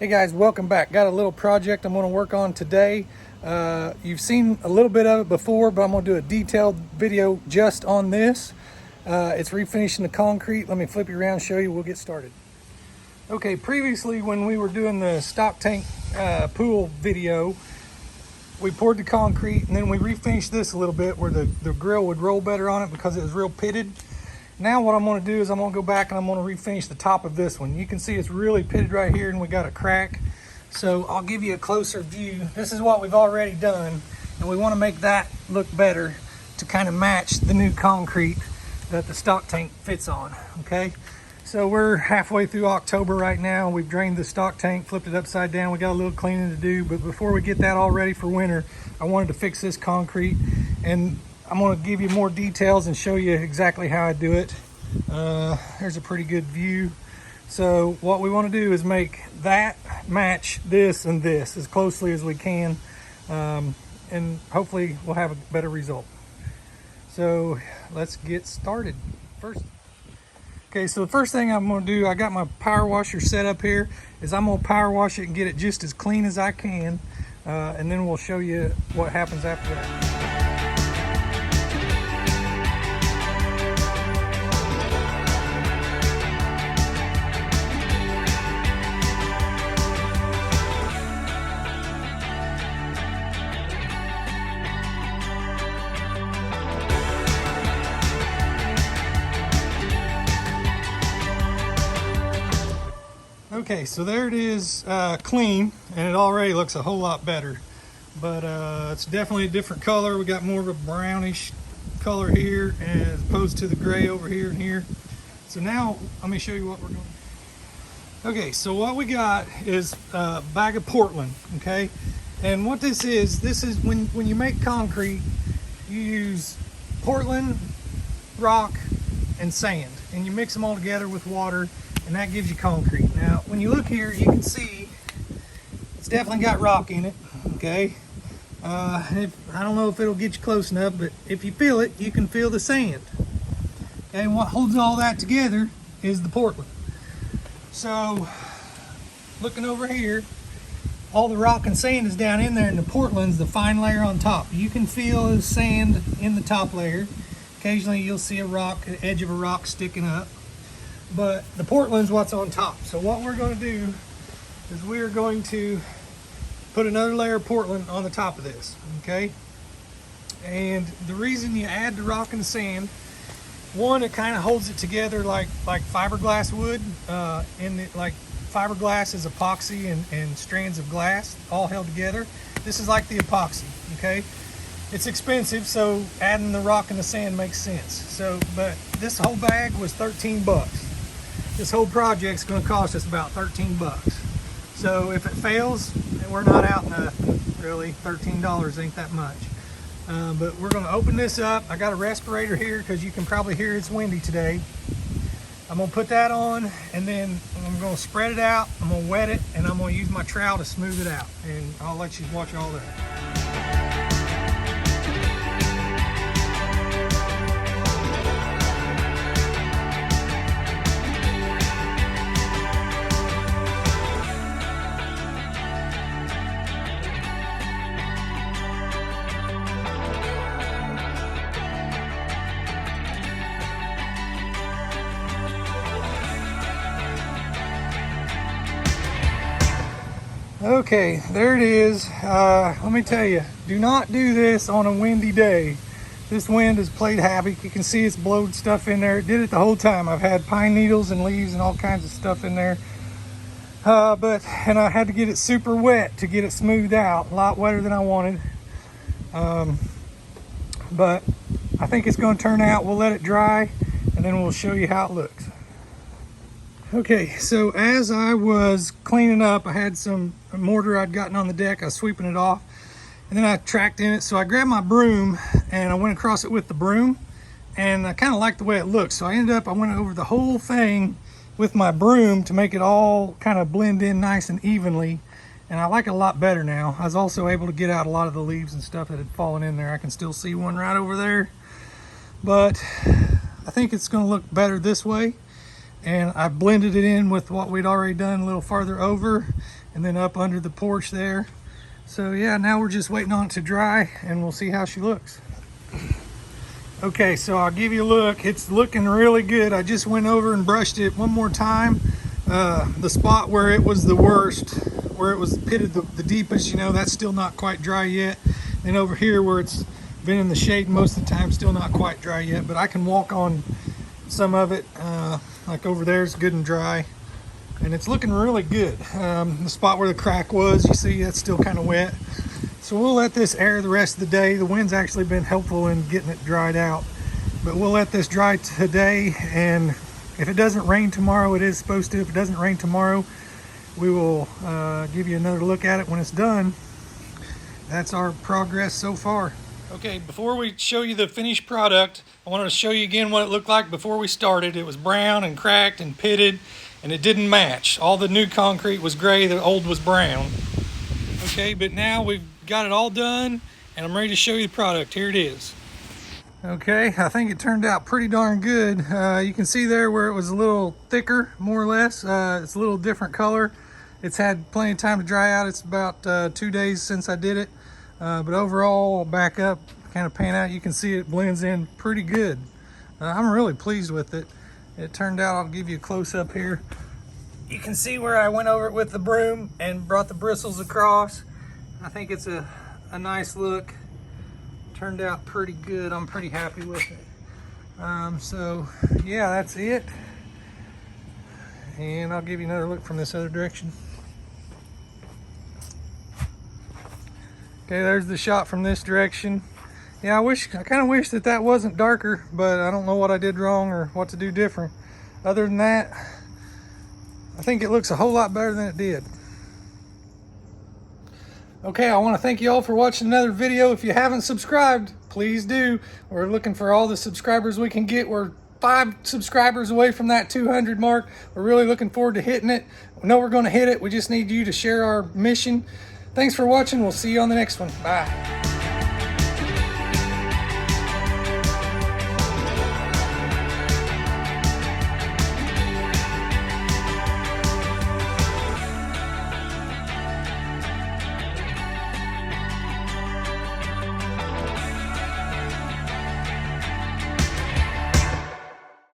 Hey guys, welcome back. Got a little project I'm going to work on today. You've seen a little bit of it before, but I'm going to do a detailed video just on this. It's refinishing the concrete. Let me flip you around and show you. We'll get started. Okay, previously when we were doing the stock tank pool video, we poured the concrete and then we refinished this a little bit where the grill would roll better on it because it was real pitted. Now what I'm going to do is I'm going to go back and I'm going to refinish the top of this one. You can see it's really pitted right here and we got a crack. So I'll give you a closer view. This is what we've already done, and we want to make that look better to kind of match the new concrete that the stock tank fits on. Okay, so we're halfway through October right now. We've drained the stock tank, flipped it upside down. We got a little cleaning to do, but before we get that all ready for winter, I wanted to fix this concrete, and I'm going to give you more details and show you exactly how I do it. There's a pretty good view. So what we want to do is make that match this and this as closely as we can, and hopefully we'll have a better result. So let's get started. Okay, so the first thing I'm going to do, I got my power washer set up here, is I'm going to power wash it and get it just as clean as I can, and then we'll show you what happens after that. Okay, so there it is, clean, and it already looks a whole lot better. But it's definitely a different color. We got more of a brownish color here as opposed to the gray over here and here. So now let me show you what we're doing. Okay, so what we got is a bag of Portland, okay? And what this is when you make concrete, you use Portland, rock, and sand, and you mix them all together with water, and that gives you concrete. Now, when you look here, you can see it's definitely got rock in it, okay? I don't know if it'll get you close enough, but if you feel it, you can feel the sand. Okay, and what holds all that together is the Portland. So, looking over here, all the rock and sand is down in there, and the Portland's the fine layer on top. You can feel the sand in the top layer. Occasionally you'll see a rock, the edge of a rock sticking up. But the Portland's what's on top. So what we're going to do is we are going to put another layer of Portland on the top of this, okay? And the reason you add the rock and the sand, one, it kind of holds it together like fiberglass would. Like fiberglass is epoxy and strands of glass all held together. This is like the epoxy, okay? It's expensive, so adding the rock and the sand makes sense. So, but this whole bag was 13 bucks. This whole project's going to cost us about 13 bucks. So if it fails, we're not out nothing, really. $13 ain't that much. But we're going to open this up. I got a respirator here because you can probably hear it's windy today. I'm going to put that on, and then I'm going to spread it out. I'm going to wet it, and I'm going to use my trowel to smooth it out. And I'll let you watch all that. Okay, there it is. Let me tell you, do not do this on a windy day. This wind has played havoc. You can see it's blowed stuff in there. It did it the whole time. I've had pine needles and leaves and all kinds of stuff in there. And I had to get it super wet to get it smoothed out. A lot wetter than I wanted. But I think it's going to turn out. We'll let it dry, and then we'll show you how it looks. Okay, so as I was cleaning up, I had some mortar I'd gotten on the deck. I was sweeping it off, and then I tracked in it. So I grabbed my broom and I went across it with the broom, and I kind of liked the way it looked. So I went over the whole thing with my broom to make it all kind of blend in nice and evenly, and I like it a lot better now. I was also able to get out a lot of the leaves and stuff that had fallen in there. I can still see one right over there, but I think it's going to look better this way. And I blended it in with what we'd already done a little farther over, and then up under the porch there. So yeah, now we're just waiting on it to dry, and we'll see how she looks. Okay, so I'll give you a look. It's looking really good. I just went over and brushed it one more time. The spot where it was the worst, where it was pitted the deepest, you know, that's still not quite dry yet. And over here where it's been in the shade most of the time, still not quite dry yet, but I can walk on some of it. Like over there is good and dry, and it's looking really good. The spot where the crack was, you see that's still kind of wet. So we'll let this air the rest of the day. The wind's actually been helpful in getting it dried out, but we'll let this dry today, and if it doesn't rain tomorrow, it is supposed to. If it doesn't rain tomorrow, we will give you another look at it when it's done. That's our progress so far. Okay, before we show you the finished product, I wanted to show you again what it looked like before we started. It was brown and cracked and pitted, and it didn't match. All the new concrete was gray, the old was brown. Okay, but now we've got it all done, and I'm ready to show you the product. Here it is. Okay, I think it turned out pretty darn good. You can see there where it was a little thicker, more or less. It's a little different color. It's had plenty of time to dry out. It's about 2 days since I did it. But overall, I'll back up, kind of pan out. You can see it blends in pretty good. I'm really pleased with it. It turned out, I'll give you a close up here. You can see where I went over it with the broom and brought the bristles across. I think it's a nice look. Turned out pretty good. I'm pretty happy with it. So yeah, that's it. And I'll give you another look from this other direction. Okay, there's the shot from this direction. Yeah, I kind of wish that wasn't darker, but I don't know what I did wrong or what to do different. Other than that, I think it looks a whole lot better than it did. Okay, I want to thank you all for watching another video. If you haven't subscribed, please do. We're looking for all the subscribers we can get. We're 5 subscribers away from that 200 mark. We're really looking forward to hitting it. We know we're going to hit it. We just need you to share our mission. Thanks for watching. We'll see you on the next one. Bye.